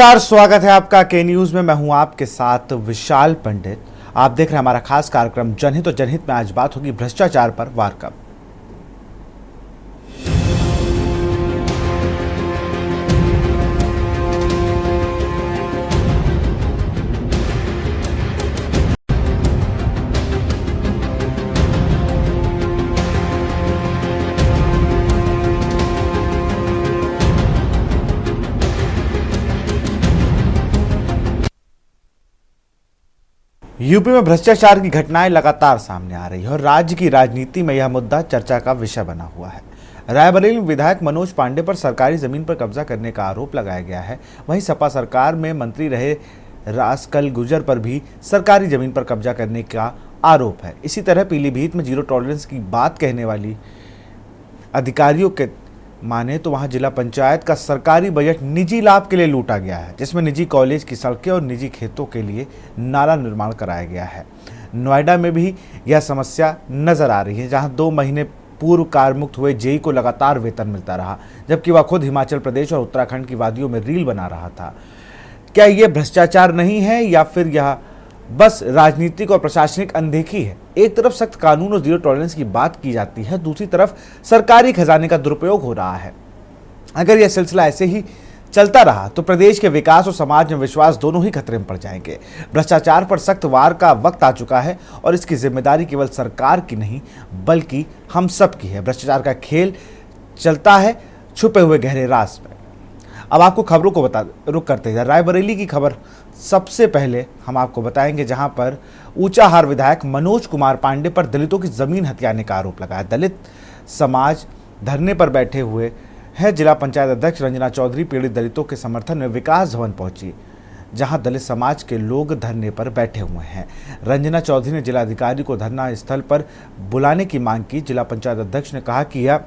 नमस्कार, स्वागत है आपका के न्यूज में। मैं हूं आपके साथ विशाल पंडित। आप देख रहे हैं हमारा खास कार्यक्रम जनहित। और जनहित में आज बात होगी भ्रष्टाचार पर वार कब। यूपी में भ्रष्टाचार की घटनाएं लगातार सामने आ रही है और राज्य की राजनीति में यह मुद्दा चर्चा का विषय बना हुआ है। रायबरेली में विधायक मनोज पांडे पर सरकारी जमीन पर कब्जा करने का आरोप लगाया गया है। वहीं सपा सरकार में मंत्री रहे रासकल गुजर पर भी सरकारी जमीन पर कब्जा करने का आरोप है। इसी तरह पीलीभीत में जीरो टॉलरेंस की बात कहने वाली अधिकारियों के माने तो वहां जिला पंचायत का सरकारी बजट निजी लाभ के लिए लूटा गया है, जिसमें निजी कॉलेज की सड़कें और निजी खेतों के लिए नाला निर्माण कराया गया है। नोएडा में भी यह समस्या नजर आ रही है, जहां 2 महीने पूर्व कारमुक्त हुए जेई को लगातार वेतन मिलता रहा, जबकि वह खुद हिमाचल प्रदेश और उत्तराखंड की वादियों में रील बना रहा था। क्या यह भ्रष्टाचार नहीं है या फिर यह बस राजनीतिक और प्रशासनिक अनदेखी है? एक तरफ सख्त कानून और जीरो टॉलरेंस की बात की जाती है, दूसरी तरफ सरकारी खजाने का दुरुपयोग हो रहा है। अगर यह सिलसिला ऐसे ही चलता रहा तो प्रदेश के विकास और समाज में विश्वास दोनों ही खतरे में पड़ जाएंगे। भ्रष्टाचार पर सख्त वार का वक्त आ चुका है और इसकी जिम्मेदारी केवल सरकार की नहीं बल्कि हम सब की है। भ्रष्टाचार का खेल चलता है छुपे हुए गहरे राज में। अब आपको खबरों को रुक करते हैं। रायबरेली की खबर सबसे पहले हम आपको बताएंगे, जहां पर ऊंचाहार विधायक मनोज कुमार पांडे पर दलितों की जमीन हथियाने का आरोप लगा है। दलित समाज धरने पर बैठे हुए है। जिला पंचायत अध्यक्ष रंजना चौधरी पीड़ित दलितों के समर्थन में विकास भवन पहुंची, जहां दलित समाज के लोग धरने पर बैठे हुए हैं। रंजना चौधरी ने जिलाधिकारी को धरना स्थल पर बुलाने की मांग की। जिला पंचायत अध्यक्ष ने कहा कि यह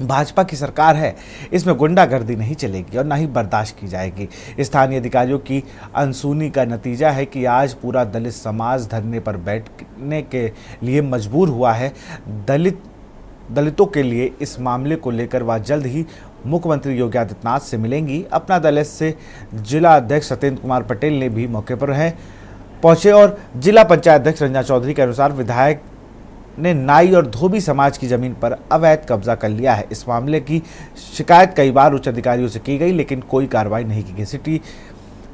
भाजपा की सरकार है, इसमें गुंडागर्दी नहीं चलेगी और ना ही बर्दाश्त की जाएगी। स्थानीय अधिकारियों की अनसुनी का नतीजा है कि आज पूरा दलित समाज धरने पर बैठने के लिए मजबूर हुआ है। दलितों के लिए इस मामले को लेकर वह जल्द ही मुख्यमंत्री योगी आदित्यनाथ से मिलेंगी। अपना दल से जिला अध्यक्ष सत्येंद्र कुमार पटेल ने भी मौके पर पहुंचे और जिला पंचायत अध्यक्ष रंजना चौधरी के अनुसार विधायक ने नाई और धोबी समाज की जमीन पर अवैध कब्जा कर लिया है। इस मामले की शिकायत कई बार उच्च अधिकारियों से की गई, लेकिन कोई कार्रवाई नहीं की गई। सिटी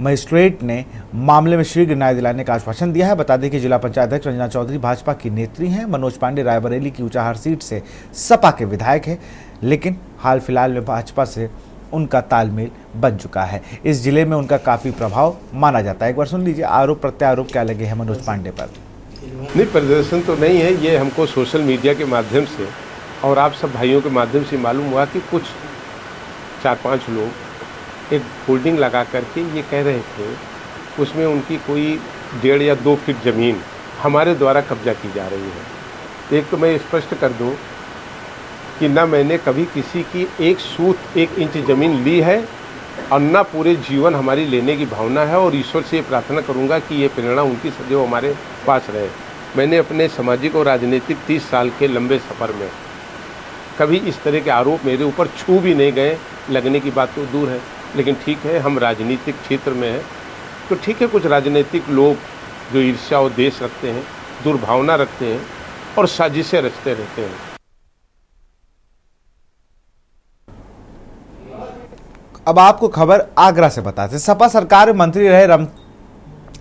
मजिस्ट्रेट ने मामले में शीघ्र न्याय दिलाने का आश्वासन दिया है। बता दें कि जिला पंचायत अध्यक्ष रंजना चौधरी भाजपा की नेत्री हैं। मनोज पांडे रायबरेली की ऊंचाहार सीट से सपा के विधायक हैं, लेकिन हाल फिलहाल में भाजपा से उनका तालमेल बन चुका है। इस जिले में उनका काफी प्रभाव माना जाता है। एक बार सुन लीजिए आरोप प्रत्यारोप क्या लगे हैं मनोज पांडे पर। नहीं, प्रदर्शन तो नहीं है, ये हमको सोशल मीडिया के माध्यम से और आप सब भाइयों के माध्यम से मालूम हुआ कि कुछ 4-5 लोग एक होल्डिंग लगा करके ये कह रहे थे उसमें उनकी कोई 1.5 या 2 फीट ज़मीन हमारे द्वारा कब्जा की जा रही है। एक तो मैं स्पष्ट कर दूं कि ना मैंने कभी किसी की 1 इंच ज़मीन ली है और ना पूरे जीवन हमारी लेने की भावना है, और ईश्वर से ये प्रार्थना करूंगा कि ये प्रेरणा उनकी सदैव हमारे पास रहे। मैंने अपने सामाजिक और राजनीतिक 30 साल के लंबे सफ़र में कभी इस तरह के आरोप मेरे ऊपर छू भी नहीं गए। लगने की बात तो दूर है, लेकिन ठीक है, हम राजनीतिक क्षेत्र में हैं तो ठीक है, कुछ राजनीतिक लोग जो ईर्ष्या और देश रखते हैं, दुर्भावना रखते हैं और साजिशें रचते रहते हैं। अब आपको खबर आगरा से बताते। सपा सरकार में मंत्री रहे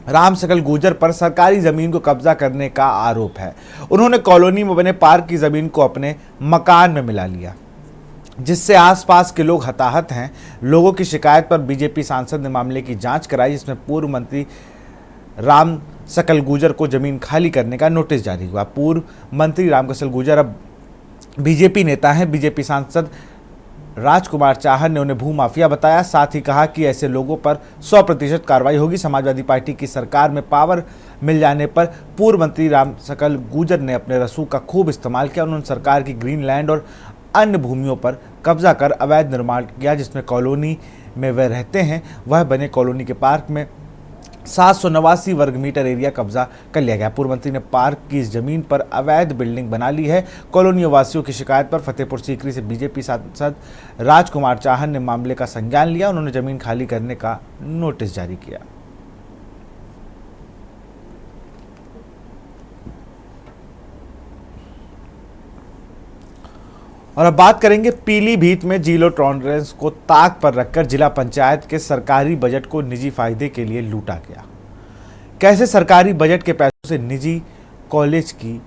राम सकल गुजर पर सरकारी जमीन को कब्जा करने का आरोप है। उन्होंने कॉलोनी में बने पार्क की जमीन को अपने मकान में मिला लिया, जिससे आसपास के लोग हताहत हैं। लोगों की शिकायत पर बीजेपी सांसद ने मामले की जांच कराई, जिसमें पूर्व मंत्री राम सकल गुजर को जमीन खाली करने का नोटिस जारी हुआ। पूर्व मंत्री राम सकल गुजर अब बीजेपी नेता हैं। बीजेपी सांसद राजकुमार चाहर ने उन्हें भूमाफिया बताया। साथ ही कहा कि ऐसे लोगों पर 100% कार्रवाई होगी। समाजवादी पार्टी की सरकार में पावर मिल जाने पर पूर्व मंत्री राम सकल गुजर ने अपने रसूख का खूब इस्तेमाल किया। उन्होंने सरकार की ग्रीन लैंड और अन्य भूमियों पर कब्जा कर अवैध निर्माण किया, जिसमें कॉलोनी में वह रहते हैं वह बने कॉलोनी के पार्क में 789 वर्ग मीटर एरिया कब्जा कर लिया गया। पूर्व मंत्री ने पार्क की इस जमीन पर अवैध बिल्डिंग बना ली है। कॉलोनी वासियों की शिकायत पर फतेहपुर सीकरी से बीजेपी सांसद राजकुमार चाहन ने मामले का संज्ञान लिया। उन्होंने जमीन खाली करने का नोटिस जारी किया। और अब बात करेंगे पीलीभीत में जीरो टॉलरेंस को ताक पर रखकर जिला पंचायत के सरकारी बजट को निजी फायदे के लिए लूटा गया। कैसे सरकारी बजट के पैसों से निजी कॉलेज की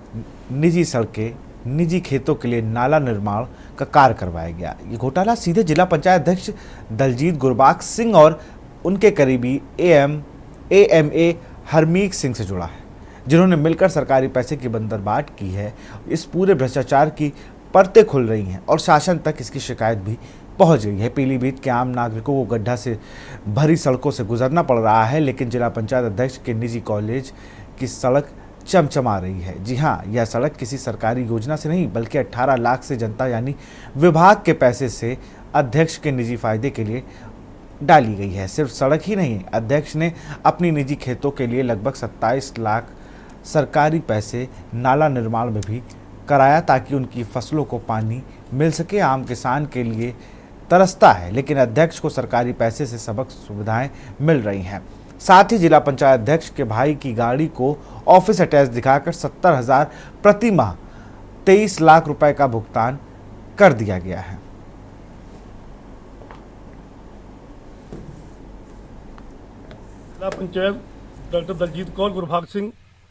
निजी सड़कें, निजी खेतों के लिए नाला निर्माण का कार्य करवाया गया। ये घोटाला सीधे जिला पंचायत अध्यक्ष दलजीत गुरबाज सिंह और उनके करीबी एएमए हरमीत सिंह से जुड़ा है, जिन्होंने मिलकर सरकारी पैसे की बंदरबाट की है। इस पूरे भ्रष्टाचार की परतें खुल रही हैं और शासन तक इसकी शिकायत भी पहुंच गई है। पीलीभीत के आम नागरिकों को गड्ढा से भरी सड़कों से गुजरना पड़ रहा है, लेकिन जिला पंचायत अध्यक्ष के निजी कॉलेज की सड़क चमचमा रही है। जी हाँ, यह सड़क किसी सरकारी योजना से नहीं बल्कि 18 लाख से जनता यानी विभाग के पैसे से अध्यक्ष के निजी फायदे के लिए डाली गई है। सिर्फ सड़क ही नहीं, अध्यक्ष ने अपनी निजी खेतों के लिए लगभग 27 लाख सरकारी पैसे नाला निर्माण में भी कराया ताकि उनकी फसलों को पानी मिल सके। आम किसान के लिए तरसता है, लेकिन अध्यक्ष को सरकारी पैसे से सबक सुविधाएं मिल रही हैं। साथ ही जिला पंचायत अध्यक्ष के भाई की गाड़ी को ऑफिस अटैच दिखाकर 70,000 प्रति माह 23 लाख रुपए का भुगतान कर दिया गया है। जिला पंचायत डॉक्टर दलजीत कौर गुरभाग सिंह,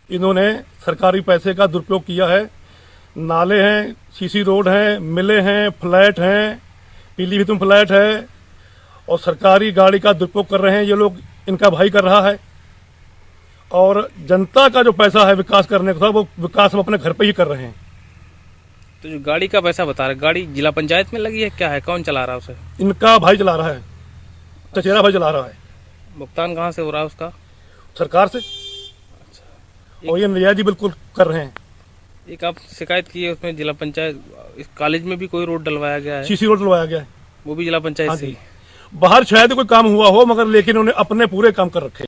इन्होंने सरकारी पैसे का दुरुपयोग किया है। नाले हैं, सीसी रोड हैं, मिलें हैं, फ्लैट हैं, पीलीभीत में फ्लैट है और सरकारी गाड़ी का दुरुपयोग कर रहे हैं ये लोग। इनका भाई कर रहा है और जनता का जो पैसा है विकास करने का वो विकास हम अपने घर पे ही कर रहे हैं। तो जो गाड़ी का पैसा बता रहे, गाड़ी जिला पंचायत में लगी है, क्या है, कौन चला रहा है उसे? इनका भाई चला रहा है, चचेरा भाई चला रहा है। भुगतान कहाँ से हो रहा है उसका? सरकार से। और ये नजायज बिल्कुल कर रहे हैं। एक आप शिकायत की है उसमें जिला पंचायत, इस कॉलेज में भी कोई रोड डलवाया गया है, सीसी रोड डलवाया गया है, वो भी जिला पंचायत से ही। बाहर शायद कोई काम हुआ हो, मगर लेकिन उन्होंने अपने पूरे काम कर रखे।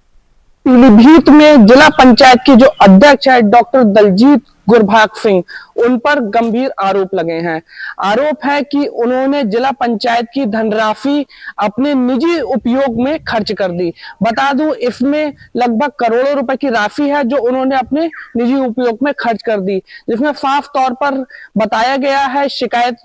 पीलीभीत में जिला पंचायत के जो अध्यक्ष है डॉक्टर दलजीत गुरभाग सिंह, उन पर गंभीर आरोप लगे हैं। आरोप है कि उन्होंने जिला पंचायत की धनराशि अपने निजी उपयोग में खर्च कर दी। बता दूं, इसमें लगभग करोड़ों रुपए की राशि है जो उन्होंने अपने निजी उपयोग में खर्च कर दी, जिसमें साफ तौर पर बताया गया है, शिकायत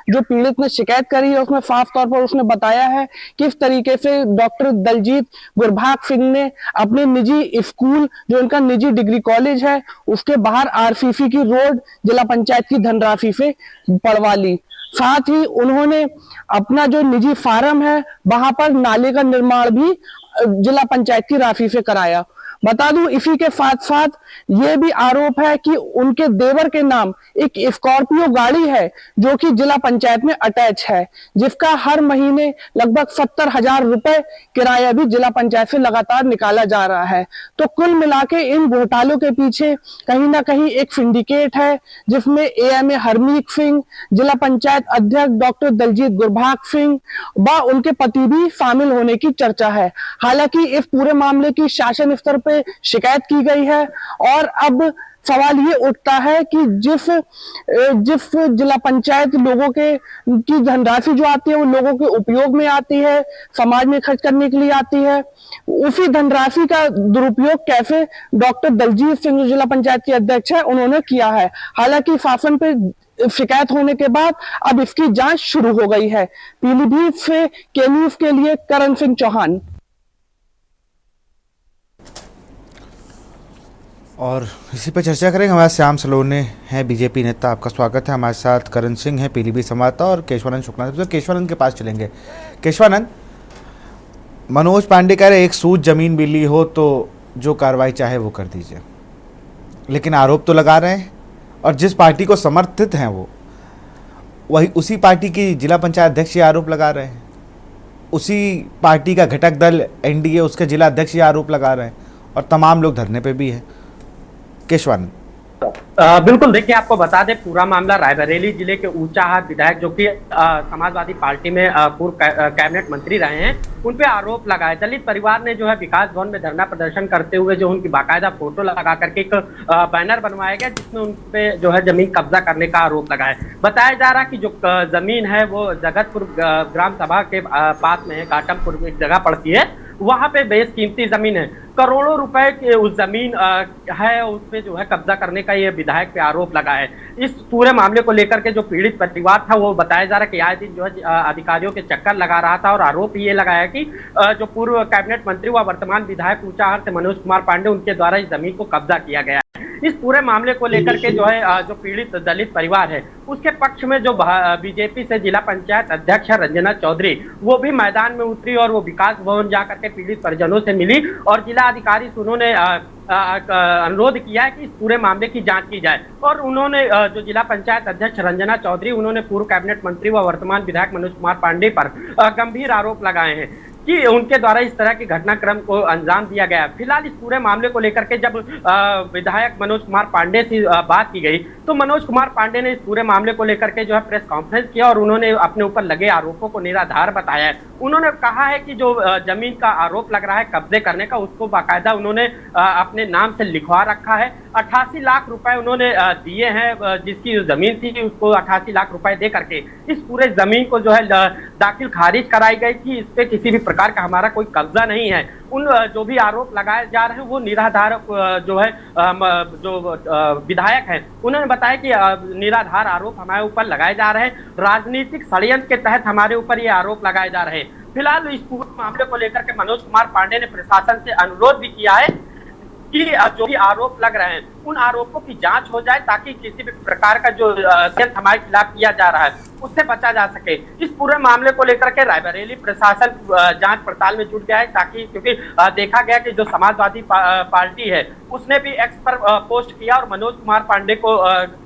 जो पीड़ित ने शिकायत करी है उसमें साफ तौर पर उसने बताया है किस तरीके से डॉक्टर दलजीत गुरभाग सिंह ने अपने निजी स्कूल, जो इनका निजी डिग्री कॉलेज है, उसके बाहर आरसीसी की रोड जिला पंचायत की धनराशि से पड़वा ली। साथ ही उन्होंने अपना जो निजी फार्म है वहां पर नाले का निर्माण भी जिला पंचायत की राशि से कराया। बता दूं, इसी के साथ साथ ये भी आरोप है कि उनके देवर के नाम एक स्कॉर्पियो गाड़ी है जो कि जिला पंचायत में अटैच है, जिसका हर महीने लगभग 70,000 रुपए किराया भी जिला पंचायत से लगातार निकाला जा रहा है। तो कुल मिला के इन घोटालों के पीछे कहीं ना कहीं एक सिंडिकेट है, जिसमें एएमए हरमीत सिंह, जिला पंचायत अध्यक्ष डॉक्टर दलजीत गुरभाग सिंह व उनके पति भी शामिल होने की चर्चा है। हालांकि इस पूरे मामले की शासन स्तर पे शिकायत की गई है और अब सवाल ये उठता है कि जिस जिला पंचायत लोगों के की धनराशि जो आती है वो लोगों के उपयोग में आती है, समाज में खर्च करने के लिए आती है, उसी धनराशि का दुरुपयोग कैसे डॉक्टर दलजीत सिंह जो जिला पंचायत के अध्यक्ष है उन्होंने किया है। हालांकि शासन पे शिकायत होने के बाद अब इसकी जांच शुरू हो गई है। पीलीभीत से के न्यूज के लिए करण सिंह चौहान। और इसी पर चर्चा करेंगे। हमारे श्याम सलोने हैं, बीजेपी नेता। आपका स्वागत है। हमारे साथ करण सिंह हैं, पीलीभीत संवाददाता, और केशवानंद शुक्ला। तो केशवानंद के पास चलेंगे। केशवानंद, मनोज पांडे कह रहे एक सूद जमीन मिली हो तो जो कार्रवाई चाहे वो कर दीजिए, लेकिन आरोप तो लगा रहे हैं और जिस पार्टी को समर्थित हैं वो वही उसी पार्टी की जिला पंचायत अध्यक्ष ये आरोप लगा रहे हैं, उसी पार्टी का घटक दल एनडीए उसके जिला अध्यक्ष ये आरोप लगा रहे हैं और तमाम लोग धरने पे भी हैं। केशवानंद, बिल्कुल, देखिए आपको बता दें पूरा मामला रायबरेली जिले के ऊंचाहार विधायक जो कि समाजवादी पार्टी में पूर्व कैबिनेट मंत्री रहे हैं, उन पे आरोप लगा है। दलित परिवार ने जो है विकास भवन में धरना प्रदर्शन करते हुए जो उनकी बाकायदा फोटो लगा करके एक बैनर बनवाया गया जिसमें उन पे जो है जमीन कब्जा करने का आरोप लगा है। बताया जा रहा है कि जो जमीन है वो जगतपुर ग्राम सभा के पास में है, घाटमपुर में एक जगह पड़ती है, वहां पे बेशकीमती जमीन है, करोड़ों रुपए की उस जमीन है, उस पे जो है कब्जा करने का ये विधायक पे आरोप लगा है। इस पूरे मामले को लेकर के जो पीड़ित परिवार था वो बताया जा रहा है कि आए दिन जो है अधिकारियों के चक्कर लगा रहा था और आरोप ये लगाया कि जो पूर्व कैबिनेट मंत्री व वर्तमान विधायक ऊंचाहार से मनोज कुमार पांडे, उनके द्वारा इस जमीन को कब्जा किया गया है। इस पूरे मामले को लेकर के जो है जो पीड़ित दलित परिवार है उसके पक्ष में जो बीजेपी से जिला पंचायत अध्यक्ष रंजना चौधरी, वो भी मैदान में उतरी और वो विकास भवन जाकर के पीड़ित परिजनों से मिली और जिला अधिकारी से उन्होंने अनुरोध किया है कि इस पूरे मामले की जांच की जाए। और उन्होंने जो जिला पंचायत अध्यक्ष रंजना चौधरी, उन्होंने पूर्व कैबिनेट मंत्री व वर्तमान विधायक मनोज कुमार पांडे पर गंभीर आरोप लगाए हैं कि उनके द्वारा इस तरह के घटनाक्रम को अंजाम दिया गया। फिलहाल इस पूरे मामले को लेकर के जब विधायक मनोज कुमार पांडे से बात की गई तो मनोज कुमार पांडे ने इस पूरे मामले को लेकर के जो है प्रेस कॉन्फ्रेंस किया और उन्होंने अपने ऊपर लगे आरोपों को निराधार बताया है। उन्होंने कहा है कि जो जमीन का आरोप लग रहा है कब्जे करने का, उसको बाकायदा उन्होंने अपने नाम से लिखवा रखा है। 88 लाख रुपए उन्होंने दिए हैं, जिसकी जमीन थी उसको 88 लाख रुपए दे करके इस पूरे जमीन को जो है दाखिल खारिज कराई गई थी। इस पे किसी भी प्रकार का हमारा कोई कब्जा नहीं है। उन जो भी आरोप लगाए जा रहे हैं वो निराधार जो है जो विधायक है उन्होंने बताया कि निराधार आरोप हमारे ऊपर लगाए जा रहे हैं, राजनीतिक षड्यंत्र के तहत हमारे ऊपर ये आरोप लगाए जा रहे हैं। फिलहाल इस पूरे मामले को लेकर के मनोज कुमार पांडे ने प्रशासन से अनुरोध भी किया है कि जो भी आरोप लग रहे हैं उन आरोपों की जांच हो जाए ताकि किसी भी प्रकार का जो षड्यंत्र हमारे खिलाफ किया जा रहा है उससे बचा जा सके। इस पूरे मामले को लेकर के रायबरेली प्रशासन जांच पड़ताल में जुट गया है ताकि क्योंकि देखा गया कि जो समाजवादी पार्टी है उसने भी एक्स पर पोस्ट किया और मनोज कुमार पांडे को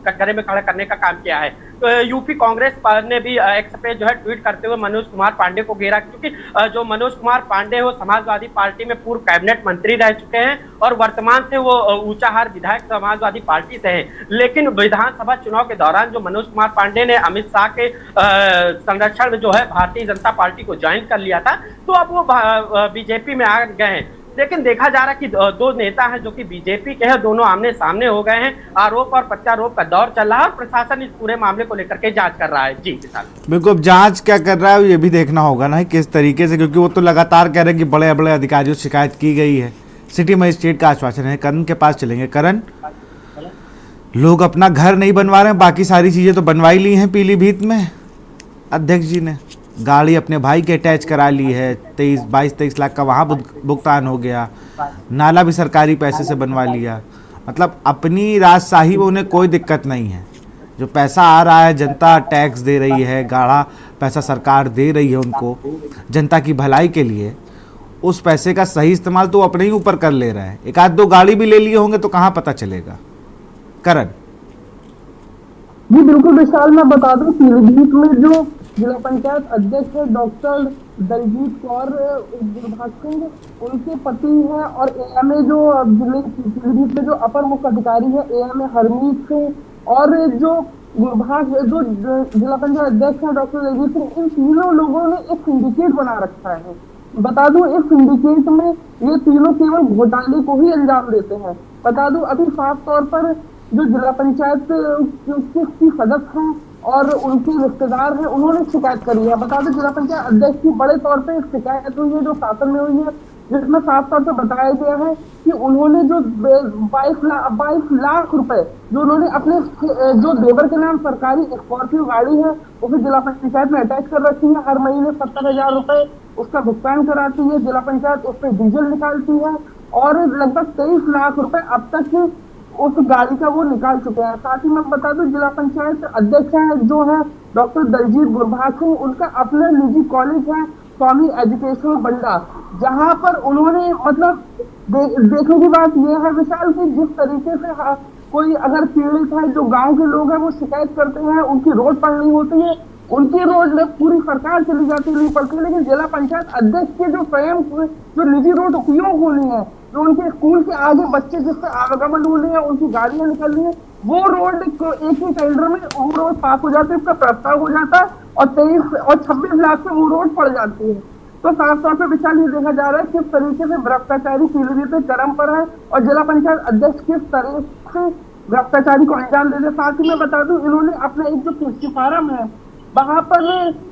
कटघरे में खड़ा करने का काम किया है। तो यूपी कांग्रेस ने भी एक्स पे जो है ट्वीट करते हुए मनोज कुमार पांडे को घेरा, क्योंकि जो मनोज कुमार पांडे वो समाजवादी पार्टी में पूर्व कैबिनेट मंत्री रह चुके हैं और वर्तमान से वो ऊंचाहार विधायक समाजवादी पार्टी से हैं। लेकिन विधानसभा चुनाव के दौरान जो मनोज कुमार पांडे ने अमित शाह के संरक्षण में जो है भारतीय जनता पार्टी को ज्वाइन कर लिया था, तो अब वो बीजेपी में आ गए हैं। लेकिन देखा जा रहा है कि दो नेता हैं जो कि बीजेपी के हैं, दोनों आमने सामने हो गए हैं। आरोप और प्रत्यारोप का दौर चल रहा है और प्रशासन इस पूरे मामले को लेकर के जांच कर रहा है। जी किसान बिल्कुल, जांच क्या कर रहा है ये भी देखना होगा ना किस तरीके से, क्योंकि वो तो लगातार कह रहे हैं कि बड़े बड़े अधिकारियों से शिकायत की गई है। सिटी मजिस्ट्रेट का आश्वासन है। करण के पास चलेंगे। करण, लोग अपना घर नहीं बनवा रहे हैं, बाकी सारी चीजें तो बनवाई ली हैं पीलीभीत में। अध्यक्ष जी ने गाड़ी अपने भाई के अटैच करा ली है, 22-23 लाख का वहाँ भुगतान हो गया। नाला भी सरकारी पैसे से बनवा लिया। मतलब अपनी राजशाही में उन्हें कोई दिक्कत नहीं है। जो पैसा आ रहा है जनता टैक्स दे रही है, गाढ़ा पैसा सरकार दे रही है उनको जनता की भलाई के लिए, उस पैसे का सही इस्तेमाल तो अपने ही ऊपर कर ले रहे हैं। एक आध दो गाड़ी भी ले लिए होंगे तो कहाँ पता चलेगा। करण जी बिल्कुल विशाल, मैं बता दूं पीलीभीत में जो जिला पंचायत अध्यक्ष है डॉक्टर दलजीत कौर गुरभाग सिंह, उनके पति है और एएमए जो पीलीभीत में जो अपर मुख्य अधिकारी है एएमए हरमीत सिंह और जो गुरभाग जो जिला पंचायत अध्यक्ष है डॉक्टर दलजीत सिंह, इन तीनों लोगों ने एक सिंडिकेट बना रखा है। बता दूं इस सिंडिकेट में ये तीनों केवल घोटाले को ही अंजाम देते हैं। बता दूं अभी साफ तौर पर जो जिला पंचायत की सदस्य हैं और उनके रिश्तेदार हैं उन्होंने शिकायत करी है। बता दें जिला पंचायत अध्यक्ष की बड़े तौर पे शिकायत हुई है जो शासन में हुई है, जिसमें साफ तौर पे बताया गया है कि उन्होंने जो 22 लाख रुपए जो उन्होंने अपने जो देवर के नाम सरकारी स्कॉर्पियो गाड़ी है उसे जिला पंचायत में अटैच कर रखी है। हर महीने 70,000 रुपए उसका भुगतान कराती है जिला पंचायत, उस पर डीजल निकालती है और लगभग 23 लाख रुपए अब तक उस गाड़ी का वो निकाल चुके हैं। साथ ही मैं बता दूं जिला पंचायत अध्यक्ष है जो है डॉक्टर दलजीत गुरभाग सिंह, उनका अपना निजी कॉलेज है स्वामी एजुकेशनल बंडा, जहां पर उन्होंने मतलब देखने की बात यह है विशाल कि जिस तरीके से कोई अगर पीड़ित है जो गांव के लोग हैं वो शिकायत करते हैं, उनकी रोड पड़नी होती है, उनकी रोज पूरी सरकार चली जाती नहीं पड़ती, लेकिन जिला पंचायत अध्यक्ष के जो स्वयं जो निजी रोड उपयोग होनी है, जो उनके स्कूल के आगे बच्चे जिससे आवागमन हो रहे हैं, उनकी गाड़ियां निकल रही है, वो रोड एक ही टेंडर में वो रोड पास हो जाते हैं, उसका प्रस्ताव हो जाता है और 23 और 26 लाख में वो रोड पड़ जाती है। तो साफ तौर पर विचार ये देखा जा रहा है किस तरीके से भ्रष्टाचारी पीढ़ी चरम पर है और जिला पंचायत अध्यक्ष किस तरह से भ्रष्टाचारी को अंजाम दे दे। साथ ही मैं बता दूं, इन्होंने अपना एक जो कृषि फार्म है वहां पर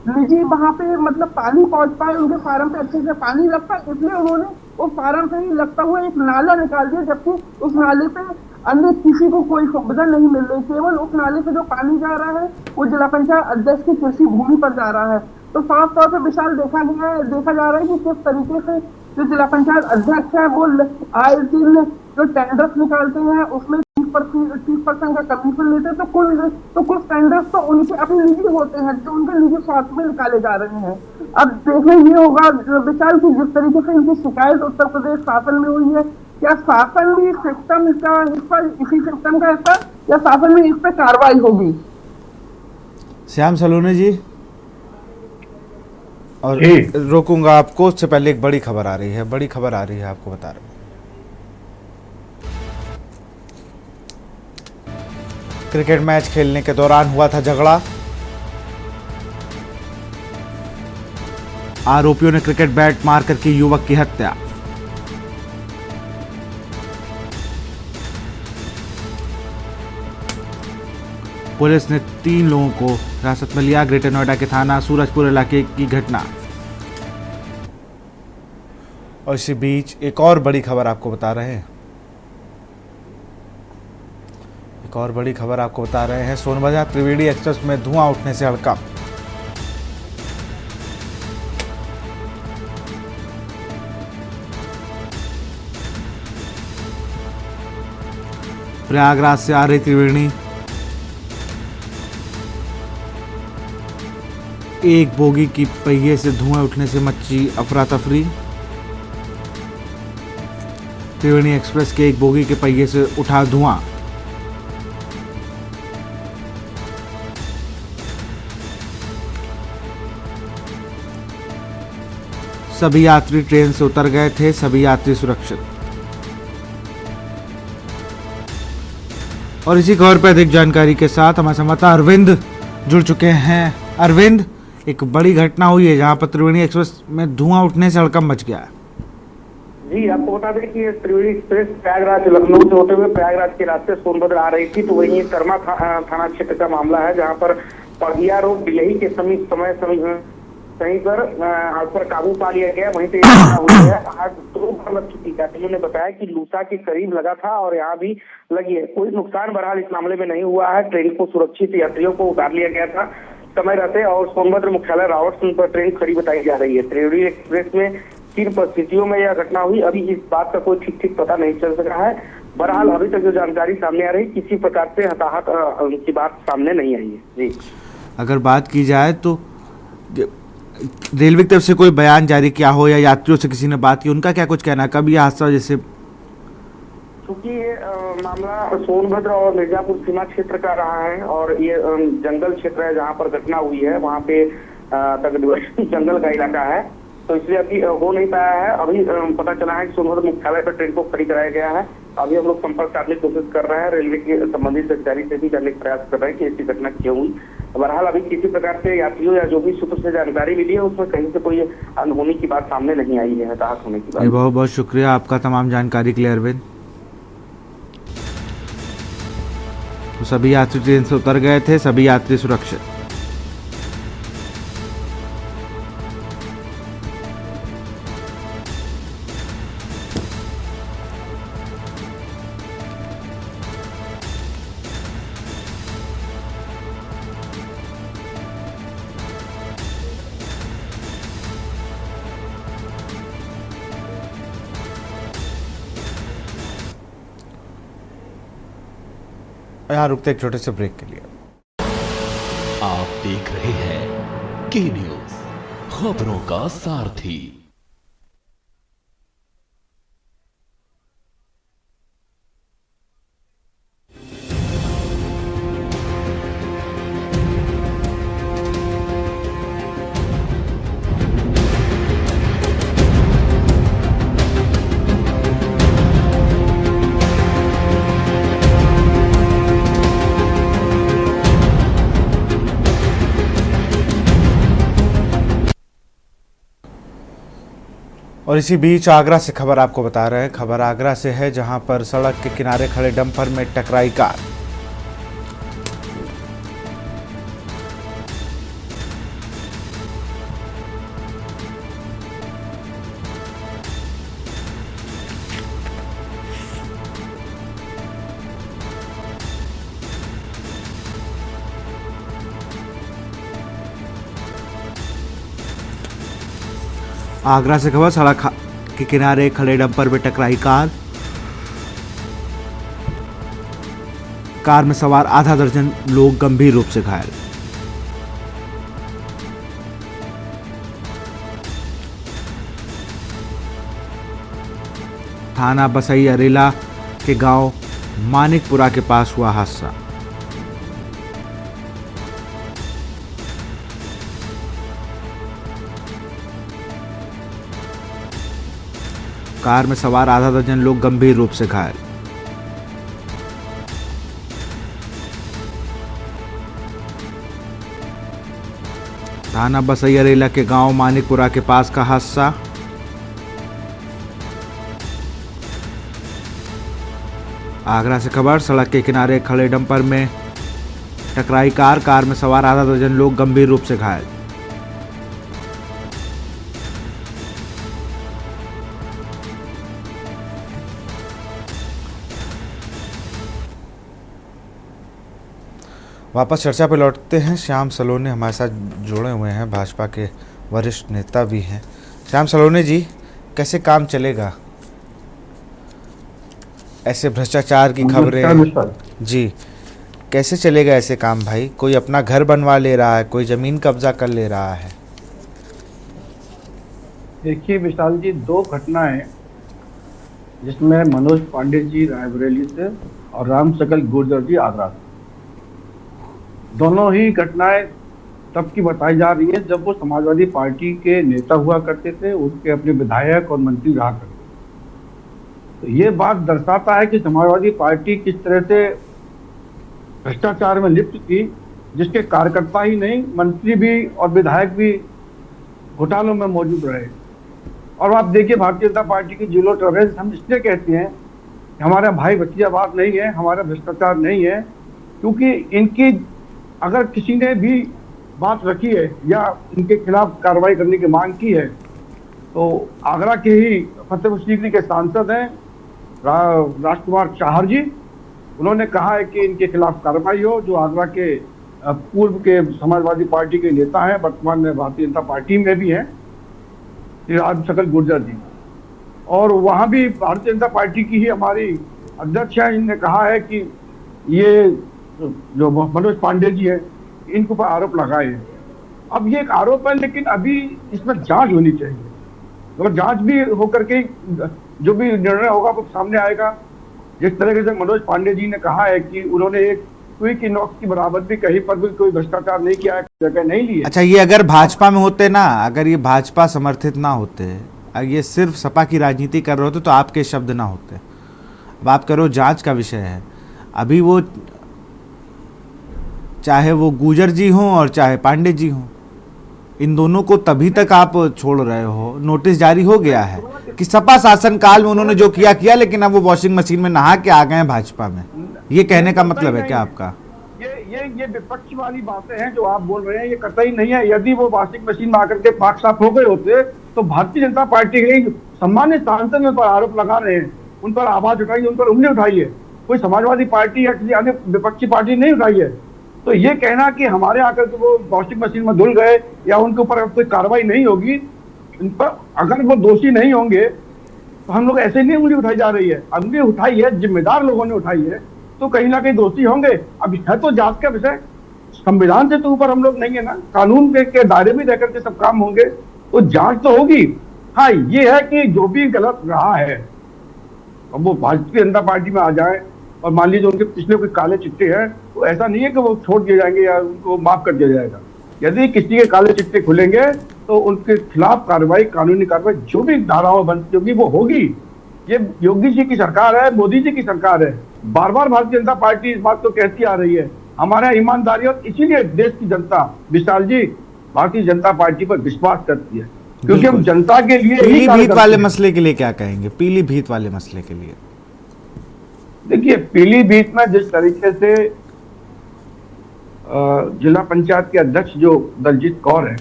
निजी वहां पे मतलब पानी पहुंच पाए, उनके फार्म पे अच्छे से पानी लगता है, इसलिए उन्होंने वो फार्म से ही लगता हुआ एक नाला निकाल दिया, जबकि उस नाले पे अन्य किसी को कोई सुविधा नहीं मिल रही, केवल उस नाले से जो पानी जा रहा है वो जिला पंचायत अध्यक्ष की कृषि भूमि पर जा रहा है। तो साफ तौर पर विशाल देखा जा रहा है कि किस तरीके से जो जिला पंचायत अध्यक्ष है वो आए दिन जो टेंडर्स निकालते हैं उसमें 30% का कमीशन लेते हैं, तो कुछ टेंडर्स तो उनके अपने निजी होते हैं जो उनके निजी स्वार्थ में निकाले जा रहे हैं। अब देखना ये होगा विशाल की जिस तरीके से इनकी शिकायत उत्तर प्रदेश शासन में हुई है, क्या शासन भी सिस्टम का हिस्सा, इसी सिस्टम का हिस्सा, या शासन में इस पर कार्रवाई होगी? श्याम सलोनी जी, और रोकूंगा आपको, उससे पहले एक बड़ी खबर आ रही है, आपको बता रहा हूं। क्रिकेट मैच खेलने के दौरान हुआ था झगड़ा। आरोपियों ने क्रिकेट बैट मार करके युवक की हत्या। पुलिस ने 3 लोगों को हिरासत में लिया। ग्रेटर नोएडा के थाना सूरजपुर इलाके की घटना। और इसी बीच एक और बड़ी खबर आपको बता रहे हैं, सोनभद्र त्रिवेणी एक्सप्रेस में धुआं उठने से हड़कंप। प्रयागराज से आ रही त्रिवेणी एक बोगी की पहिए से धुआं उठने से मची अफरा तफरी। त्रिवेणी एक्सप्रेस के एक बोगी के पहिए से उठा धुआं। सभी यात्री ट्रेन से उतर गए थे, सभी यात्री सुरक्षित। और इसी खबर पर अधिक जानकारी के साथ हमारे संवाददाता अरविंद जुड़ चुके हैं। अरविंद, एक बड़ी घटना हुई है जहां पर त्रिवेणी एक्सप्रेस में धुआं उठने से हड़कंप मच गया है। जी, आपको बता दें कि त्रिवेणी एक्सप्रेस प्रयागराज लखनऊ से होते हुए प्रयागराज के रास्ते सोनभद्र आ रही थी, तो वही कर्मा थाना क्षेत्र का मामला है, जहां पर पगिया रोड बिलही के समीप कहीं पर काबू पा लिया गया। वहीं पे हुई है, आग 2 बार लग चुकी है। कातिलों ने बताया कि लूसा के करीब लगा था और यहाँ भी लगी है। कोई नुकसान बहरहाल इस मामले में नहीं हुआ है। ट्रेन को सुरक्षित यात्रियों को उतार लिया गया था समय रहते, और सोनभद्र मुख्यालय रावतसर पर ट्रेन खड़ी बताई जा रही है। त्रिवेणी एक्सप्रेस में 3 परिस्थितियों में यह घटना हुई। अभी इस बात का कोई ठीक पता नहीं चल सका है। बहरहाल अभी तक जो जानकारी सामने आ रही, किसी प्रकार से हताहत की बात सामने नहीं आई है। जी, अगर बात की जाए तो रेलवे की तरफ से कोई बयान जारी किया हो या यात्रियों से किसी ने बात की, उनका क्या कुछ कहना है? कब यह हादसा जैसे, क्योंकि ये मामला सोनभद्र और मिर्जापुर सीमा क्षेत्र का रहा है और ये जंगल क्षेत्र है जहाँ पर घटना हुई है, वहाँ पे तकरीबन जंगल का इलाका है, तो इसलिए अभी हो नहीं पाया है। अभी पता चला है कि सोनभद्र मुख्यालय पर ट्रेन को खड़ी कराया गया है। अभी हम लोग संपर्क करने की कोशिश कर रहे हैं, रेलवे के संबंधित अधिकारी से भी जानने का प्रयास कर रहे हैं कि ऐसी घटना क्यों हुई। बहरहाल अभी किसी प्रकार से यात्रियों या जो भी सूत्र से जानकारी मिली है उसमें कहीं से कोई अनहोनी की बात सामने नहीं आई है, हताहत होने की बात। बहुत बहुत शुक्रिया आपका तमाम जानकारी के लिए अरविंद। तो सभी यात्री ट्रेन से उतर गए थे, सभी यात्री सुरक्षित। यहाँ रुकते एक छोटे से ब्रेक के लिए। आप देख रहे हैं के न्यूज, खबरों का सारथी। और इसी बीच आगरा से खबर आपको बता रहे हैं। खबर आगरा से है, जहां पर सड़क के किनारे खड़े डंपर में टकराई कार। आगरा से खबर, सड़क के किनारे खड़े डंपर में टकराई कार। कार में सवार आधा दर्जन लोग गंभीर रूप से घायल। थाना बसई अरेला के गांव मानिकपुरा के पास हुआ हादसा। कार में सवार आधा दर्जन लोग गंभीर रूप से घायल। थाना बसई अरेला के गांव मानिकपुरा के पास का हादसा। आगरा से खबर, सड़क के किनारे खड़े डंपर में टकराई कार। कार में सवार आधा दर्जन लोग गंभीर रूप से घायल। वापस चर्चा पर लौटते हैं। श्याम सलोने हमारे साथ जुड़े हुए हैं, भाजपा के वरिष्ठ नेता भी हैं। श्याम सलोने जी, कैसे काम चलेगा? ऐसे भ्रष्टाचार की खबरें जी, कैसे चलेगा ऐसे काम भाई? कोई अपना घर बनवा ले रहा है, कोई जमीन कब्जा कर ले रहा है। देखिए विशाल जी, दो घटनाएं जिसमें मनोज पांडे जी रायबरेली से और राम सकल गुर्जर जी आगरा से, दोनों ही घटनाएं तब की बताई जा रही है जब वो समाजवादी पार्टी के नेता हुआ करते थे, उनके अपने विधायक और मंत्री रहा करते थे। तो ये बात दर्शाता है कि समाजवादी पार्टी किस तरह से भ्रष्टाचार में लिप्त थी, जिसके कार्यकर्ता ही नहीं, मंत्री भी और विधायक भी घोटालों में मौजूद रहे। और आप देखिए, भारतीय जनता पार्टी की जीरो टॉलरेंस हम इसलिए कहते हैं, हमारा भाई भतीजावाद नहीं है, हमारा भ्रष्टाचार नहीं है, क्योंकि इनकी अगर किसी ने भी बात रखी है या इनके खिलाफ कार्रवाई करने की मांग की है, तो आगरा के ही फतेहपुर सीकरी के सांसद हैं राजकुमार चाहर जी, उन्होंने कहा है कि इनके खिलाफ कार्रवाई हो। जो आगरा के पूर्व के समाजवादी पार्टी के नेता हैं, वर्तमान में भारतीय जनता पार्टी में भी हैं, राम सकल गुर्जर जी, और वहाँ भी भारतीय जनता पार्टी की ही हमारी अध्यक्ष है, इन्होंने कहा है कि ये जो मनोज पांडे जी है, इनके ऊपर आरोप लगाए हैं। अब ये एक आरोप है, लेकिन अभी इसमें जांच होनी चाहिए। अगर जांच भी होकर के जो भी निर्णय होगा वो सामने आएगा। जिस तरीके से मनोज पांडे जी ने कहा है कि उन्होंने एक सुई की नोक की बराबर भी कहीं पर भी कोई भ्रष्टाचार नहीं किया है, जगह नहीं ली है। अच्छा, ये अगर भाजपा में होते ना, अगर ये भाजपा समर्थित ना होते, ये सिर्फ सपा की राजनीति कर रहे होते, तो आपके शब्द ना होते। अब आप करो, जांच का विषय है। अभी वो चाहे वो गुर्जर जी हों और चाहे पांडे जी हों, इन दोनों को तभी तक आप छोड़ रहे हो। नोटिस जारी हो गया है कि सपा शासनकाल में उन्होंने जो किया, लेकिन अब वो वॉशिंग मशीन में नहा के आ गए हैं भाजपा में। ये कहने का मतलब है क्या आपका? ये विपक्ष वाली बातें हैं जो आप बोल रहे हैं, ये कतई नहीं है। यदि वो वॉशिंग मशीन में आकर के पाक साफ हो गए होते, तो भारतीय जनता पार्टी के सम्मानित सांसद में पर आरोप लगा रहे हैं, उन पर आवाज उठाई, उन पर उंगली उठाई है। कोई समाजवादी पार्टी या किसी अन्य विपक्षी पार्टी नहीं उठाई है। तो ये कहना कि हमारे आकर के वो वॉशिंग मशीन में धुल गए या उनके ऊपर कोई कार्रवाई नहीं होगी, इन पर अगर वो दोषी नहीं होंगे तो हम लोग ऐसे नहीं उंगली उठाई जा रही है। उंगली उठाई है, जिम्मेदार लोगों ने उठाई है, तो कहीं ना कहीं दोषी होंगे। अब है तो जांच का विषय, संविधान से तो ऊपर हम लोग नहीं है ना, कानून के दायरे में रहकर के सब काम होंगे, तो जांच तो होगी। हाँ, ये है कि जो भी गलत रहा है, अब वो भारतीय जनता पार्टी में आ जाए और मान लीजिए उनके पिछले कोई काले चिट्टे हैं, तो ऐसा नहीं है कि वो छोड़ दिए जाएंगे या उनको माफ कर दिया जाएगा। यदि किसी के काले चिट्टे खुलेंगे तो उनके खिलाफ कार्रवाई, कानूनी कार्रवाई जो भी धाराओं बनती होगी वो होगी। ये योगी जी की सरकार है, मोदी जी की सरकार है। बार बार भारतीय जनता पार्टी इस बात को कहती आ रही है, हमारा ईमानदारी, और इसीलिए देश की जनता विशाल जी भारतीय जनता पार्टी पर विश्वास करती है। क्योंकि हम जनता के लिए ही कार्य पीलीभीत करते वाले हैं। मसले के लिए क्या कहेंगे? पीलीभीत वाले मसले के लिए देखिए, पीलीभीत में जिस तरीके से जिला पंचायत के अध्यक्ष जो दलजीत कौर है,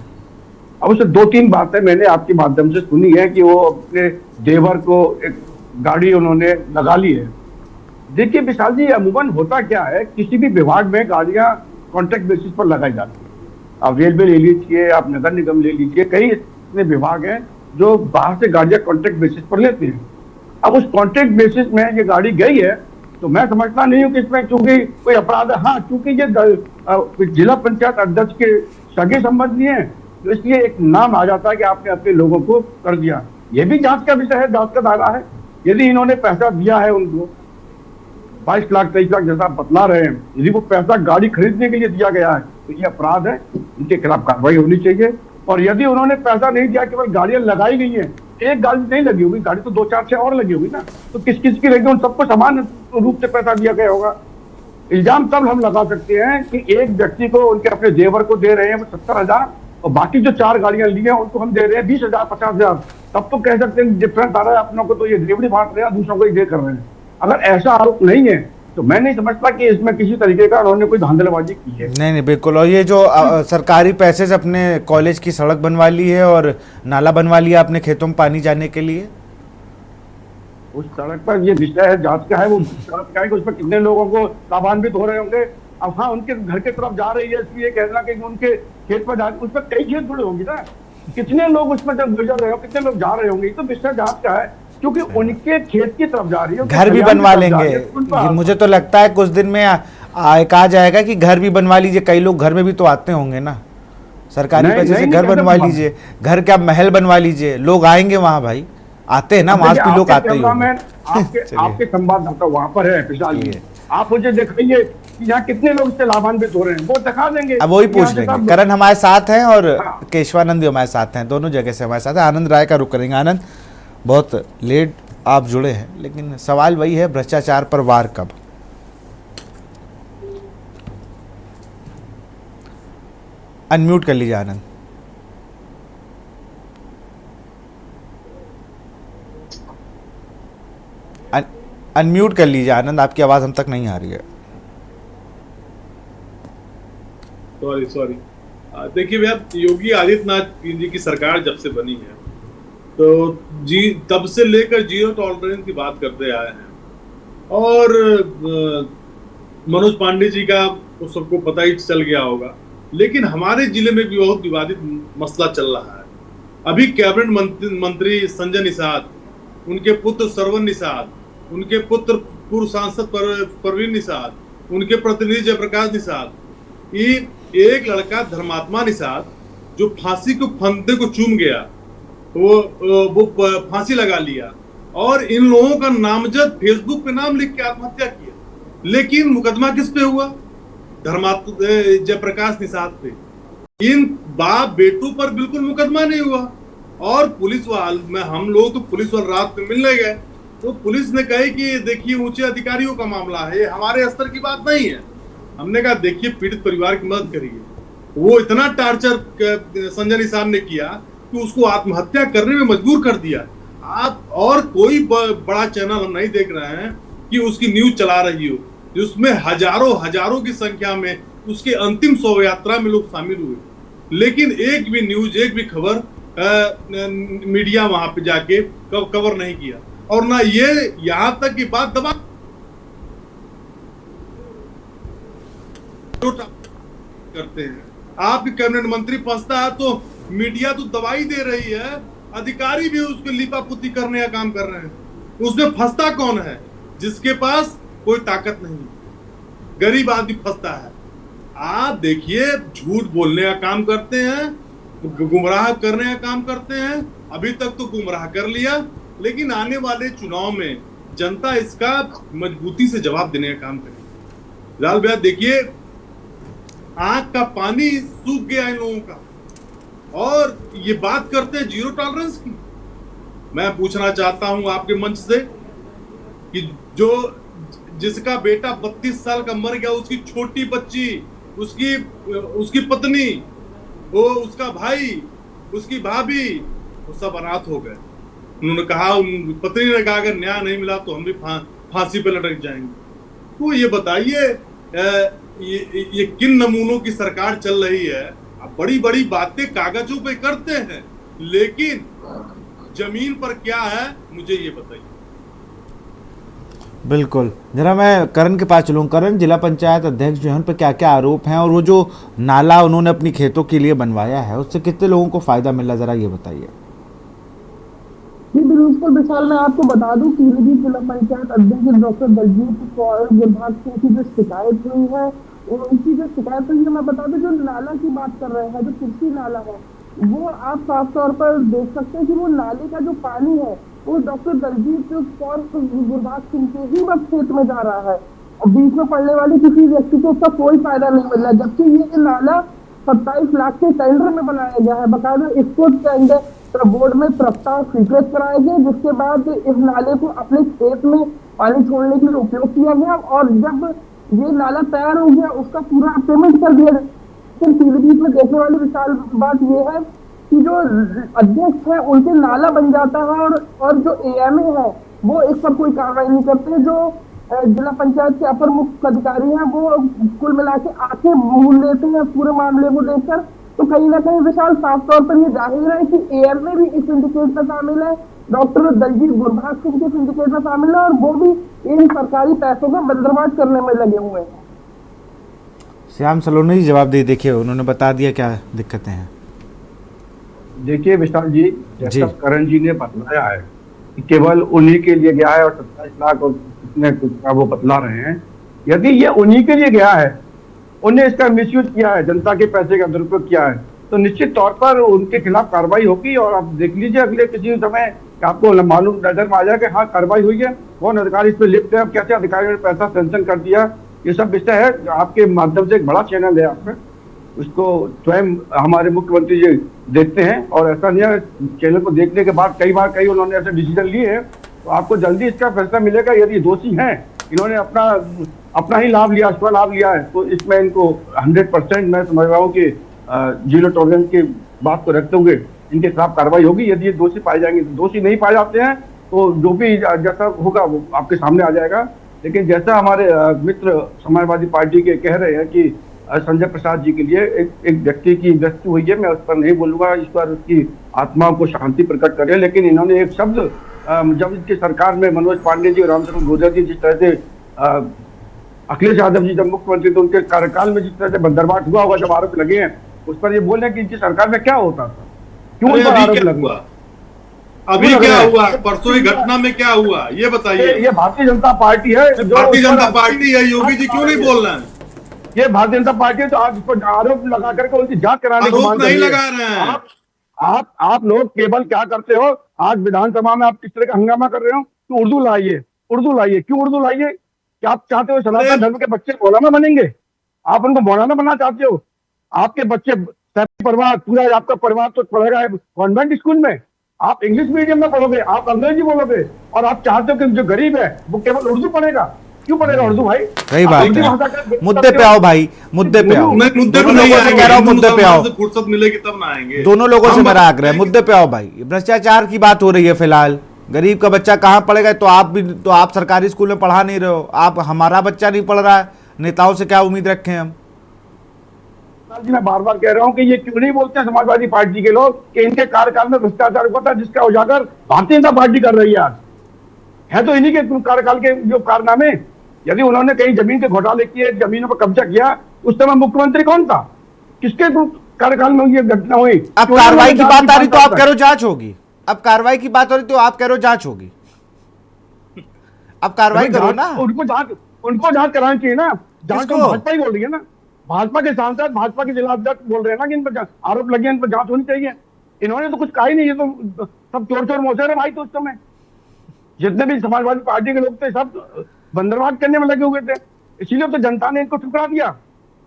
अब उसे 2-3 बातें मैंने आपके माध्यम से सुनी है कि वो अपने देवर को एक गाड़ी उन्होंने लगा ली है। देखिए विशाल जी, अमूमन होता क्या है, किसी भी विभाग में गाड़ियां कॉन्ट्रैक्ट बेसिस पर लगाई जाती है। आप रेलवे ले लीजिए, आप नगर निगम ले लीजिए, कई इतने विभाग हैं जो बाहर से गाड़ियां कॉन्ट्रैक्ट बेसिस पर लेते हैं। अब उस कॉन्ट्रैक्ट बेसिस में ये गाड़ी गई है तो मैं समझता नहीं हूँ कि इसमें चूंकि कोई अपराध है। हाँ, चूंकि ये जिला पंचायत अध्यक्ष के सगे संबंधी है तो इसलिए एक नाम आ जाता है कि आपने अपने लोगों को कर दिया। ये भी जांच का विषय है, जांच का दायरा है। यदि इन्होंने पैसा दिया है उनको 22 लाख 23 लाख जैसा बतला रहे हैं, यदि वो पैसा गाड़ी खरीदने के लिए दिया गया है तो ये अपराध है, इनके खिलाफ कार्रवाई होनी चाहिए। और यदि उन्होंने पैसा नहीं दिया, केवल गाड़ियां लगाई गई हैं, एक गाड़ी नहीं लगी होगी, गाड़ी तो 2-4-6 और लगी होगी ना, तो किस किस की लगी, उन सबको समान रूप से पैसा दिया गया होगा। इल्जाम तब हम लगा सकते हैं कि एक व्यक्ति को उनके अपने देवर को दे रहे हैं 70,000 और बाकी जो 4 गाड़ियां ली हैं उनको हम दे रहे हैं 20,000 50,000, तब तो कह सकते हैं डिफरेंस आ रहा है। अपनों को तो ये डिलीवरी बांट रहे हैं, दूसरों को ये कर रहे हैं। अगर ऐसा आरोप नहीं है तो मैं नहीं समझता कि इसमें किसी तरीके का उन्होंने कोई धांधलीबाजी की है। नहीं बिल्कुल। और ये जो सरकारी पैसे से अपने कॉलेज की सड़क बनवा ली है और नाला बनवा लिया अपने खेतों में पानी जाने के लिए, उस सड़क पर ये विषय है जांच का है, वो सड़क का है कि उसमें कितने लोगों को लाभान्वित हो रहे होंगे। अब हाँ, उनके घर के तरफ जा रही है इसलिए कहना कि उनके खेत पर जा, उस पर कई खेत जुड़े होंगे ना, कितने लोग उसमें जब गुजर रहे हो, कितने लोग जा रहे होंगे, तो विषय जांच का है। क्योंकि उनके खेत की तरफ जा रही है, घर भी बनवा लेंगे। मुझे तो लगता है कुछ दिन में कहा जाएगा कि घर भी बनवा लीजिए। कई लोग घर में भी तो आते होंगे ना, सरकारी पैसे से घर बनवा लीजिए, घर क्या महल बनवा लीजिए, लोग आएंगे वहां, भाई आते हैं ना, वहां भी लोग आते ही होंगे। आपके संवाददाता वहां पर है विशाल जी, आप मुझे दिखाइए कि यहाँ कितने लोग इससे लाभान्वित हो रहे हैं, वो दिखा देंगे। अब वही पूछ लेंगे। करण हमारे साथ हैं और केशवानंद भी हमारे साथ हैं, दोनों जगह से हमारे साथ है। आनंद राय का रुख करेंगे। आनंद, बहुत लेट आप जुड़े हैं, लेकिन सवाल वही है, भ्रष्टाचार पर वार कब? अनम्यूट कर लीजिए आनंद। अनम्यूट कर लीजिए आनंद, आपकी आवाज हम तक नहीं आ रही है। सॉरी देखिए भैया, योगी आदित्यनाथ जी की सरकार जब से बनी है तो तब से लेकर जीरो टॉलरेंस की बात करते आए हैं। और मनोज पांडे जी का तो सबको पता ही चल गया होगा, लेकिन हमारे जिले में भी बहुत विवादित मसला चल रहा है। अभी कैबिनेट मंत्री संजय निषाद, उनके पुत्र सरवन निषाद, उनके पुत्र पूर्व सांसद परवीन निषाद, उनके प्रतिनिधि जयप्रकाश निषाद, एक लड़का धर्मात्मा निषाद जो फांसी को फंदे को चूम गया, वो फांसी लगा लिया और इन लोगों का नामजद फेसबुक पे नाम लिख के आत्महत्या किया। लेकिन मुकदमा किस पे हुआ? जयप्रकाश निषाद पे। इन बाप बेटों पर बिल्कुल मुकदमा नहीं हुआ। और पुलिस वाले, हम लोग तो पुलिस वाले रात में मिलने गए तो पुलिस ने कही कि देखिए ऊंचे अधिकारियों का मामला है, हमारे स्तर की बात नहीं है। हमने कहा देखिए पीड़ित परिवार की मदद करिए। वो इतना टार्चर संजय निषाद ने किया कि उसको आत्महत्या करने में मजबूर कर दिया। आप और कोई बड़ा चैनल हम नहीं देख रहे हैं कि उसकी न्यूज चला रही हो जिसमें हजारों की संख्या में उसके अंतिम शोभा यात्रा में लोग शामिल हुए, लेकिन एक भी न्यूज, एक भी खबर मीडिया वहां पे जाके कवर नहीं किया। और ना ये यहां तक की बात दबा करते हैं। आपके कैबिनेट मंत्री फंसता है तो मीडिया तो दवाई दे रही है, अधिकारी भी उसके लिपापुती करने का काम कर रहे हैं। उसमें फंसता कौन है? जिसके पास कोई ताकत नहीं, गरीब आदमी फंसता है। आप देखिए, झूठ बोलने का काम करते हैं, गुमराह करने का काम करते हैं। अभी तक तो गुमराह कर लिया, लेकिन आने वाले चुनाव में जनता इसका मजबूती से जवाब देने का काम करेगी। लाल भैया देखिए, आंख का पानी सूख गया इन लोगों का, और ये बात करते हैं जीरो टॉलरेंस की। मैं पूछना चाहता हूं आपके मंच से कि जिसका बेटा 32 साल का मर गया, उसकी छोटी बच्ची, उसकी पत्नी, वो उसका भाई, उसकी भाभी, वो सब अनाथ हो गए। उन्होंने कहा, उन पत्नी ने कहा अगर न्याय नहीं मिला तो हम भी फांसी पे लटक जाएंगे। तो ये बताइए ये किन नमूनों की सरकार चल रही है? आप बड़ी बड़ी बातें कागजों पे करते हैं, लेकिन जमीन पर क्या है मुझे ये बताइए। बिल्कुल, जरा मैं करण के पास चलूँ। करण, जिला पंचायत अध्यक्ष जो है उन पर क्या क्या आरोप हैं, और वो जो नाला उन्होंने अपनी खेतों के लिए बनवाया है उससे कितने लोगों को फायदा मिला, जरा ये बताइए। जी बिल्कुल विशाल, मैं आपको बता दूं पीलीभीत जिला पंचायत अध्यक्ष डॉक्टर दलजीत गुरभाग सिंह की जो शिकायत हुई है, उनकी जो शिकायत हुई है, मैं बता दूं जो नाला की बात कर रहे हैं, जो कृषि नाला है, वो आप साफ तौर पर देख सकते हैं कि वो नाले का जो पानी है वो डॉक्टर दलजीत कौर गुरभाग सिंह के ही बस खेत में जा रहा है, और बीच में पड़ने वाले किसी व्यक्ति को उसका कोई फायदा नहीं मिल रहा है। जबकि ये नाला 27 लाख के टेंडर में बनाया गया है, बकायदा इसको टेंडर बोर्ड में प्रस्ताव स्वीकृत कराए गए, जिसके बाद इस नाले को अपने खेत में पानी छोड़ने के लिए उपयोग किया गया, और जब ये नाला तैयार हो गया उसका पूरा पेमेंट कर दिया। लेकिन पीलीभीत में देखने वाली विशाल बात यह है कि जो अध्यक्ष है उनसे नाला बन जाता है, और जो एएमए है वो इस पर कोई कार्रवाई नहीं करते। जो जिला पंचायत के अपर मुख्य अधिकारी हैं वो कुल मिला के आंखें मूंद लेते हैं पूरे मामले को देखकर। तो कहीं ना कहीं विशाल साफ तौर पर यह जाहिर है कि एएमए भी इस सिंडिकेट में शामिल है, डॉक्टर दलजीत गुरभाग सिंह के सिंडिकेट में शामिल है, और वो भी इन सरकारी पैसों का बंदरबांट करने में लगे हुए हैं। श्याम सलोनी जवाब दे, देखिए उन्होंने बता दिया क्या दिक्कतें हैं। देखिए विशाल जी, जैसा करण जी ने बतलाया है कि केवल उन्हीं के लिए गया है और 27 लाख और कितने का वो बतला रहे हैं। यदि ये उन्हीं के लिए गया है, उन्हें इसका मिसयूज किया है, जनता के पैसे का दुरुपयोग किया है, तो निश्चित तौर पर उनके खिलाफ कार्रवाई होगी। और आप देख लीजिए अगले किसी समय आपको मालूम नजर में आ जाए कि हाँ कार्रवाई हुई है, कौन अधिकारी इस पर लिप्त है, कैसे अधिकारियों ने पैसा सैंक्शन कर दिया, ये सब विषय है। आपके माध्यम से एक बड़ा चैनल है आपका, उसको स्वयं हमारे मुख्यमंत्री जी देखते हैं, और ऐसा नहीं है, चैनल को देखने के बाद कई उन्होंने ऐसे डिसीजन लिए हैं, तो आपको जल्दी इसका फैसला मिलेगा। यदि दोषी हैं, इन्होंने अपना ही लाभ लिया, स्वलाभ लिया है, तो इसमें इनको 100% मैं समझ रहा हूँ कि जीरो टॉलरेंस की बात को रखते हुए इनके खिलाफ कार्रवाई होगी। यदि ये दोषी पाए जाएंगे, दोषी नहीं पाए जाते हैं तो जो भी जैसा होगा वो आपके सामने आ जाएगा। लेकिन जैसा हमारे मित्र समाजवादी पार्टी के कह रहे हैं कि संजय प्रसाद जी के लिए एक व्यक्ति की मृत्यु हुई है, मैं उस पर नहीं बोलूंगा, इस पर उसकी आत्मा को शांति प्रकट करें। लेकिन इन्होंने एक शब्द जब इनकी सरकार में मनोज पांडे जी और रामचंद्र गुर्जर जी जिस तरह से अखिलेश यादव जी जब मुख्यमंत्री थे उनके कार्यकाल में जिस तरह से बंदरबाट हुआ होगा, जब आरोप लगे हैं उस पर ये बोल रहे हैं कि इनकी सरकार में क्या होता था, क्यों उन पर आरोप लगा, अभी क्या हुआ, परसों की घटना में क्या हुआ ये बताइए। ये भारतीय जनता पार्टी है, भारतीय जनता पार्टी है, योगी जी क्यों नहीं बोल रहे हैं? ये भारतीय जनता पार्टी है, तो आप इस पर आरोप लगा करके उनकी जांच कराने की मांग नहीं लगा रहे हैं। आप लोग केवल क्या करते हो, आज विधानसभा में आप किस तरह का हंगामा कर रहे हो कि उर्दू लाइए, क्यों उर्दू लाइए? क्या आप चाहते हो सनातन धर्म के बच्चे मौलाना बनेंगे? आप उनको मौलाना बनना चाहते हो? आपके बच्चे परिवार, पूरा आपका परिवार तो पढ़ेगा कॉन्वेंट स्कूल में, आप इंग्लिश मीडियम में पढ़ोगे, आप अंग्रेजी बोलोगे, और आप चाहते हो कि जो गरीब है वो केवल उर्दू पढ़ेगा। क्यों पढ़ेगा उर्दू भाई? सही बात है। मुद्दे पे आओ भाई, मुद्दे पे आओ। मुद्दे पे नहीं आएंगे, कह रहा हूं मुद्दे पे आओ, फुर्सत मिलेगी तब ना आएंगे। दोनों लोगों से मेरा आग्रह है, मुद्दे पे आओ भाई। भ्रष्टाचार की बात हो रही है फिलहाल, गरीब का बच्चा कहाँ पढ़ेगा? तो आप सरकारी स्कूल में पढ़ा नहीं रहे हो, आप हमारा बच्चा नहीं पढ़ रहा है, नेताओं से क्या उम्मीद रखें हम? जी मैं बार बार कह रहा हूं कि ये क्यों नहीं बोलते हैं समाजवादी पार्टी के लोग कि इनके कार्यकाल में भ्रष्टाचार हुआ था, जिसका उजागर भारतीय जनता पार्टी कर रही है। आज है तो इन्हीं के कार्यकाल के जो कारनामे। यदि उन्होंने कहीं जमीन के घोटाले किए, जमीनों पर कब्जा किया, उस समय मुख्यमंत्री कौन था? किसके कार्यकाल में ये घटना हुई? अब कार्रवाई की बात आ रही तो आप कह रहे हो जांच होगी, अब कार्रवाई की बात हो रही तो आप कह रहे हो जांच होगी। अब कार्रवाई करो ना, उनको जांच करानी चाहिए ना। जांच तो भाजपा ही बोल रही है ना, भाजपा के सांसद, भाजपा के जिला अध्यक्ष बोल रहे हैं ना कि इन पर आरोप लगे, इन पर जांच होनी चाहिए। इन्होंने तो कुछ कहा ही नहीं, ये तो सब चोर मौसे भाई। तो उस समय जितने भी समाजवादी पार्टी के लोग थे सब बंदरबाट करने में लगे हुए थे, इसीलिए तो जनता ने इनको ठुकरा दिया,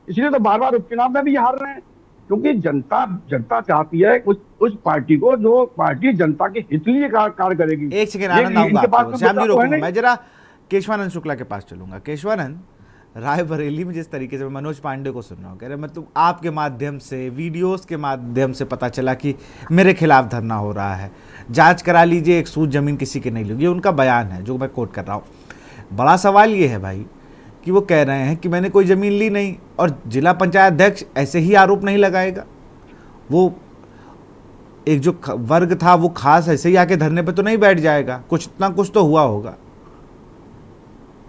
इसीलिए तो बार बार उपचुनाव में भी हार रहे हैं। क्योंकि जनता चाहती है उस पार्टी को जो पार्टी जनता के हित लिए कार्य करेगी। एक सेकंड आनंद आऊंगा आपको, श्याम जी रोकूंगा, मैं जरा केशवानंद शुक्ला के पास चलूंगा। केशवानंद, रायबरेली में जिस तरीके से मैं मनोज पांडे को सुन रहा हूँ, कह रहे मतलब आपके माध्यम से, वीडियोस के माध्यम से पता चला कि मेरे खिलाफ धरना हो रहा है, जांच करा लीजिए, एक सूद जमीन किसी की नहीं लूँगी। ये उनका बयान है जो मैं कोट कर रहा हूँ। बड़ा सवाल ये है भाई कि वो कह रहे हैं कि मैंने कोई ज़मीन ली नहीं, और जिला पंचायत अध्यक्ष ऐसे ही आरोप नहीं लगाएगा। वो एक जो वर्ग था वो खास ऐसे ही आके धरने पे तो नहीं बैठ जाएगा, कुछ ना कुछ तो हुआ होगा।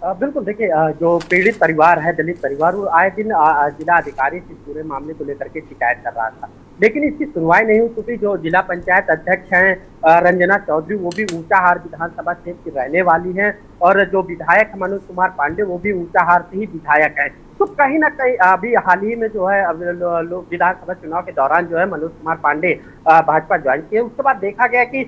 बिल्कुल, देखिए जो पीड़ित परिवार है, दलित परिवार, वो आए दिन जिला अधिकारी से पूरे मामले को लेकर के शिकायत कर रहा था, लेकिन इसकी सुनवाई नहीं हुई क्योंकि जो जिला पंचायत अध्यक्ष हैं रंजना चौधरी, वो भी ऊंचाहार विधानसभा क्षेत्र की रहने वाली हैं, और जो विधायक है मनोज कुमार पांडे, वो भी ऊंचाहार से ही विधायक है। तो कहीं ना कहीं अभी हाल ही में जो है विधानसभा चुनाव के दौरान जो है मनोज कुमार पांडे भाजपा ज्वाइन किए। उसके बाद देखा गया कि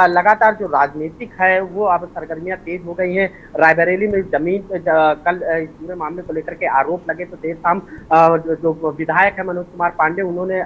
लगातार जो राजनीतिक है वो अब सरगर्मियां तेज हो गई हैं। रायबरेली में जमीन कल इस पूरे मामले को लेकर के आरोप लगे, तो देर शाम जो विधायक है मनोज कुमार पांडे, उन्होंने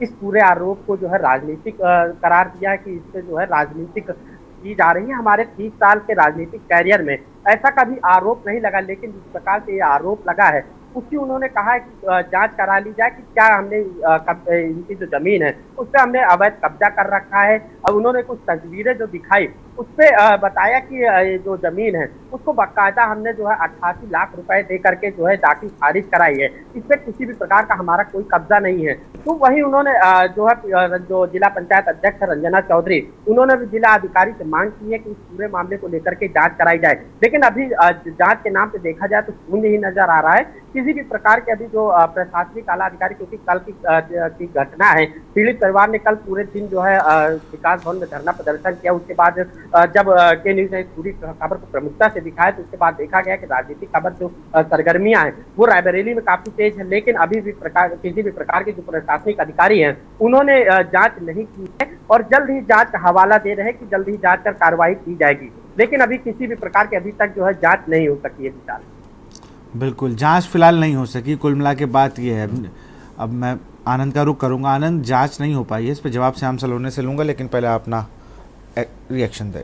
इस पूरे आरोप को जो है राजनीतिक करार दिया है कि इससे जो है राजनीतिक की जा रही है। हमारे 30 साल के राजनीतिक कैरियर में ऐसा कभी आरोप नहीं लगा, लेकिन जिस प्रकार से ये आरोप लगा है उसकी उन्होंने कहा है कि जांच करा ली जाए कि क्या हमने इनकी जो जमीन है उस पर हमने अवैध कब्जा कर रखा है। अब उन्होंने कुछ तस्वीरें जो दिखाई उस पर बताया कि जो जमीन है उसको बाकायदा हमने जो है 88 लाख रुपए दे करके जो है दाखिल खारिज कराई है, इस पर किसी भी प्रकार का हमारा कोई कब्जा नहीं है। तो वही उन्होंने जो है जो जिला पंचायत अध्यक्ष रंजना चौधरी, उन्होंने भी जिला अधिकारी से मांग की है कि इस पूरे मामले को लेकर के जांच कराई जाए, लेकिन अभी जांच के नाम पे देखा जाए तो शून्य ही नजर आ रहा है। किसी भी प्रकार के अभी जो प्रशासनिक आला अधिकारी, क्योंकि कल की घटना है, पीड़ित परिवार ने कल पूरे दिन जो है विकास भवन में धरना प्रदर्शन किया। उसके बाद जब के न्यूज ने पूरी खबर को प्रमुखता से दिखाया तो उसके बाद देखा गया कि राजनीतिक खबर जो सरगर्मियां हैं वो रायबरेली में काफी तेज है, लेकिन अभी भी किसी भी प्रकार के जो प्रशासनिक अधिकारी हैं उन्होंने जांच नहीं की है और जल्द ही जांच का हवाला दे रहे हैं कि जल्द ही जांच कर कार्रवाई की जाएगी, लेकिन अभी किसी भी प्रकार की अभी तक जो है जांच नहीं हो सकी है। विशाल, बिल्कुल जांच फिलहाल नहीं हो सकी। कुल मिला के बात ये है। अब मैं आनंद का रुख करूंगा। आनंद, जांच नहीं हो पाई है, इस पर जवाब श्याम सलोने से लूंगा, लेकिन पहले अपना रिएक्शन दे।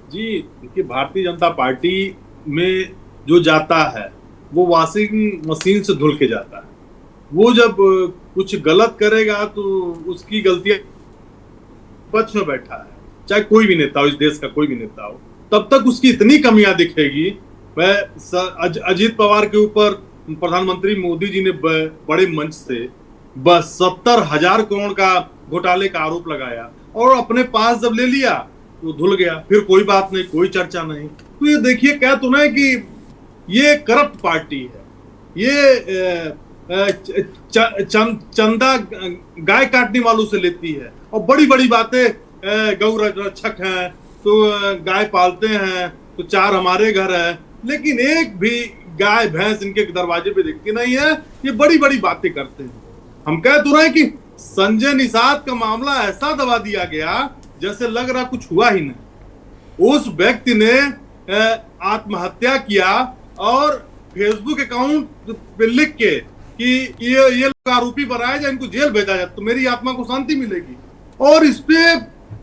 जी देखिए, भारतीय जनता पार्टी में जो जाता है वो वॉशिंग मशीन से धुल के जाता है। वो जब कुछ गलत करेगा तो उसकी गलतियां पक्ष में बैठा है, चाहे कोई भी नेता हो, इस देश का कोई भी नेता हो, तब तक उसकी इतनी कमियां दिखेगी। मैं अजीत पवार के ऊपर प्रधानमंत्री मोदी जी ने बड़े मंच से बस 70,000 करोड़ का घोटाले का आरोप लगाया और अपने पास जब ले लिया तो धुल गया, फिर कोई बात नहीं, कोई चर्चा नहीं। तो ये देखिए, कह तो नहीं कि ये करप्ट पार्टी है, ये चंदा गाय काटने वालों से लेती है और बड़ी बड़ी बातें, गौ रक्षक हैं तो गाय पालते हैं तो 4 हमारे घर है, लेकिन एक भी गाय भैंस इनके दरवाजे पे दिखती नहीं है। ये बड़ी बड़ी बातें करते हैं। हम कह तो रहे हैं कि संजय निषाद का मामला ऐसा दबा दिया गया जैसे लग रहा कुछ हुआ ही नहीं। उस व्यक्ति ने आत्महत्या किया और फेसबुक अकाउंट पे लिख के कि ये लोग आरोपी बनाए जाए, इनको जेल भेजा जाए तो मेरी आत्मा को शांति मिलेगी। और इस पे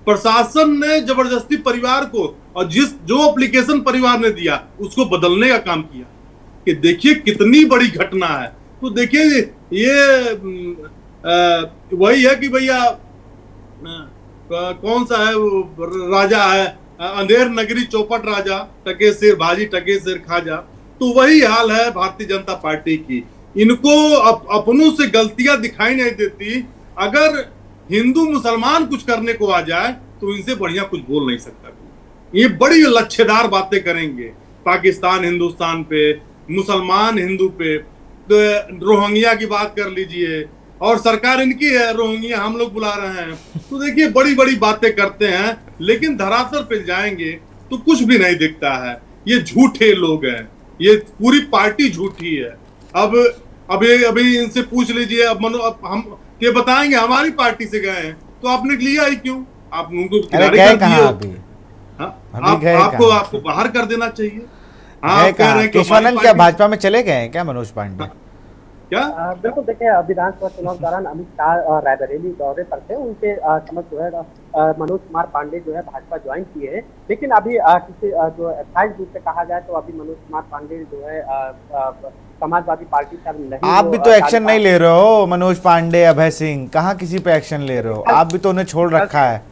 प्रशासन ने जबरदस्ती परिवार को, और जो एप्लीकेशन परिवार ने दिया उसको बदलने का काम किया कि देखिए कितनी बड़ी घटना है। तो देखिए ये वही है कि भैया कौन सा है वो राजा है, अंधेर नगरी चौपट राजा, टके सिर भाजी टके सिर खाजा। तो वही हाल है भारतीय जनता पार्टी की। इनको अपनों से गलतियां दिखाई नहीं देती। अगर हिंदू मुसलमान कुछ करने को आ जाए तो इनसे बढ़िया कुछ बोल नहीं सकता। ये बड़ी लच्छेदार बातें करेंगे पाकिस्तान हिंदुस्तान पे, मुसलमान हिंदू पे, तो रोहिंग्या की बात कर लीजिए, और सरकार इनकी है, रोहिंग्या हम लोग बुला रहे हैं। तो देखिए बड़ी बड़ी बातें करते हैं, लेकिन धरातल पे जाएंगे तो कुछ भी नहीं दिखता है। ये झूठे लोग हैं, ये पूरी पार्टी झूठी है। अब अभी इनसे पूछ लीजिए, अब हम ये बताएंगे हमारी पार्टी से गए हैं तो आपने लिया ही क्यों? आप उनको किनारे कर दिए। आपको बाहर कर देना चाहिए। केशवानंद क्या भाजपा में चले गए हैं क्या मनोज पांडे? क्या? बिल्कुल, देखिए विधानसभा चुनाव के दौरान अमित शाह रायबरेली दौरे पर थे, उनके समझ जो है मनोज कुमार पांडे जो है भाजपा ज्वाइन किए हैं, लेकिन अभी किसी जो 28 रूप से कहा जाए तो अभी मनोज कुमार पांडे जो है समाजवादी पार्टी से नहीं। आप भी तो एक्शन नहीं ले रहे हो, मनोज पांडे, अभय सिंह, कहाँ किसी पे एक्शन ले रहे हो? आप भी तो उन्हें छोड़ रखा है।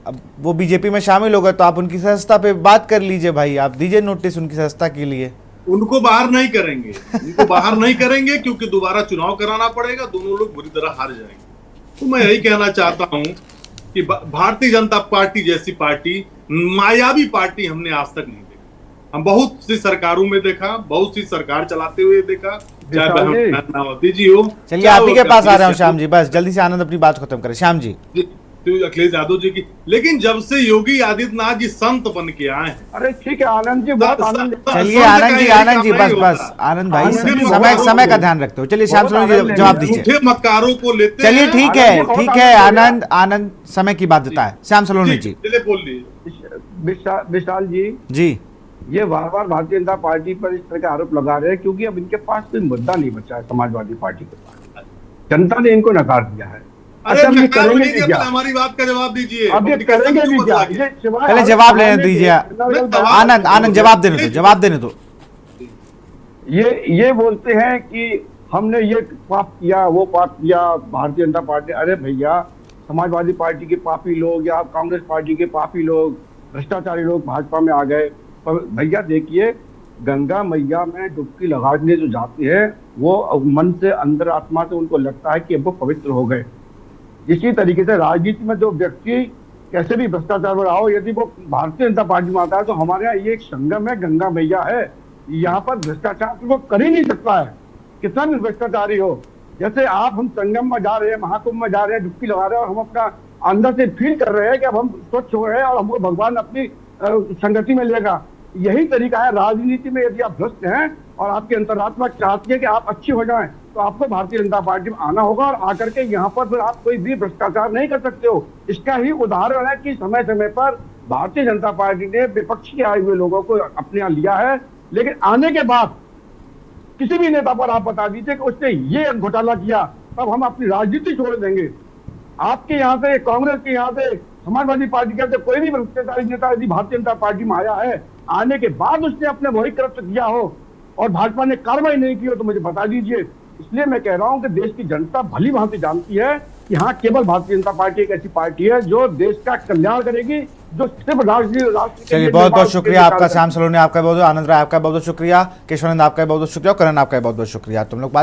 अब वो बीजेपी में शामिल हो गए तो आप उनकी सदस्यता पे बात कर लीजिए भाई, आप दीजिए नोटिस उनकी सदस्यता के लिए। उनको बाहर नहीं करेंगे, उनको बाहर नहीं करेंगे क्योंकि दोबारा चुनाव कराना पड़ेगा, दोनों लोग बुरी तरह हार जाएंगे। तो मैं यही कहना चाहता हूं कि भारतीय जनता पार्टी जैसी पार्टी, मायावी पार्टी हमने आज तक नहीं देखा। हम बहुत सी सरकारों में देखा, बहुत सी सरकार चलाते हुए देखा, चाहे मायावती जी हो। चलिए आप ही के पास आ रहे हो श्याम जी, बस जल्दी से आनंद अपनी बात खत्म करें। श्याम जी, अखिलेश यादव जी की, लेकिन जब से योगी आदित्यनाथ जी संत बन के आए हैं। अरे ठीक है आनंद जी, बहुत आनंद। चलिए आनंद जी बस आनंद भाई समय का ध्यान रखते हो। चलिए श्याम सलोनी जी जवाब दीजिए। मक्कारों को लेते, चलिए ठीक है आनंद समय की बाध्यता है। श्याम सलोनी जी बोल लीजिए। विशाल जी, ये बार बार भारतीय जनता पार्टी पर इस तरह के आरोप लगा रहे हैं क्योंकि अब इनके पास कोई मुद्दा नहीं बचा है समाजवादी पार्टी के पास। जनता ने इनको नकार दिया है। अच्छा, हमारी बात का जवाब दीजिए। अब ये करेंगे भी क्या? पहले जवाब लेने दीजिए। आनंद जवाब देने दो। ये बोलते हैं कि हमने ये पाप किया, वो पाप किया भारतीय जनता पार्टी। अरे भैया, समाजवादी पार्टी के पापी लोग या कांग्रेस पार्टी के पापी लोग, भ्रष्टाचारी लोग भाजपा में आ गए। पर भैया देखिए, गंगा मैया में डुबकी लगाने जो जाते हैं वो मन से, अंदर आत्मा से उनको लगता है कि अब वो पवित्र हो गए। इसी तरीके से राजनीति में जो व्यक्ति कैसे भी भ्रष्टाचार में रहा हो, यदि वो भारतीय जनता पार्टी में आता है तो हमारे यहाँ ये एक संगम है, गंगा मैया है। यहाँ पर भ्रष्टाचार तो वो कर ही नहीं सकता है, कितना भी भ्रष्टाचारी हो। जैसे आप, हम संगम में जा रहे हैं, महाकुंभ में जा रहे हैं, डुबकी लगा रहे हैं और हम अपना अंदर से फील कर रहे हैं कि अब हम स्वच्छ हो रहे हैं और हमको भगवान अपनी संगति में लेगा। यही तरीका है राजनीति में। यदि आप भ्रष्ट हैं और आपकी अंतरात्मा चाहती है कि आप अच्छी हो जाएं, तो आपको भारतीय जनता पार्टी में आना होगा और आकर के यहाँ पर फिर आप कोई भी भ्रष्टाचार नहीं कर सकते हो। इसका ही उदाहरण है कि समय समय पर भारतीय जनता पार्टी ने विपक्षी आए हुए लोगों को अपने यहाँ लिया है, लेकिन आने के बाद किसी भी नेता पर आप बता दीजिए कि उसने ये घोटाला किया, तब हम अपनी राजनीति छोड़ देंगे। आपके यहाँ से, कांग्रेस के यहाँ से, समाजवादी पार्टी के कोई भी भ्रष्टाचारी नेता यदि भारतीय जनता पार्टी में आया है, आने के बाद उसने अपने वही कृत्य किया हो और भाजपा ने कार्रवाई नहीं की हो तो मुझे बता दीजिए। इसलिए मैं कह रहा हूं कि देश की जनता भली भांति जानती है कि हाँ, केवल भारतीय जनता पार्टी एक ऐसी पार्टी है जो देश का कल्याण करेगी, जो सिर्फ राष्ट्र। चलिए बहुत बहुत शुक्रिया आपका, श्याम सलोनी आपका बहुत, आनंद राय आपका बहुत शुक्रिया, केशवानंद आपका बहुत शुक्रिया, करण आपका बहुत शुक्रिया। तुम लोग बात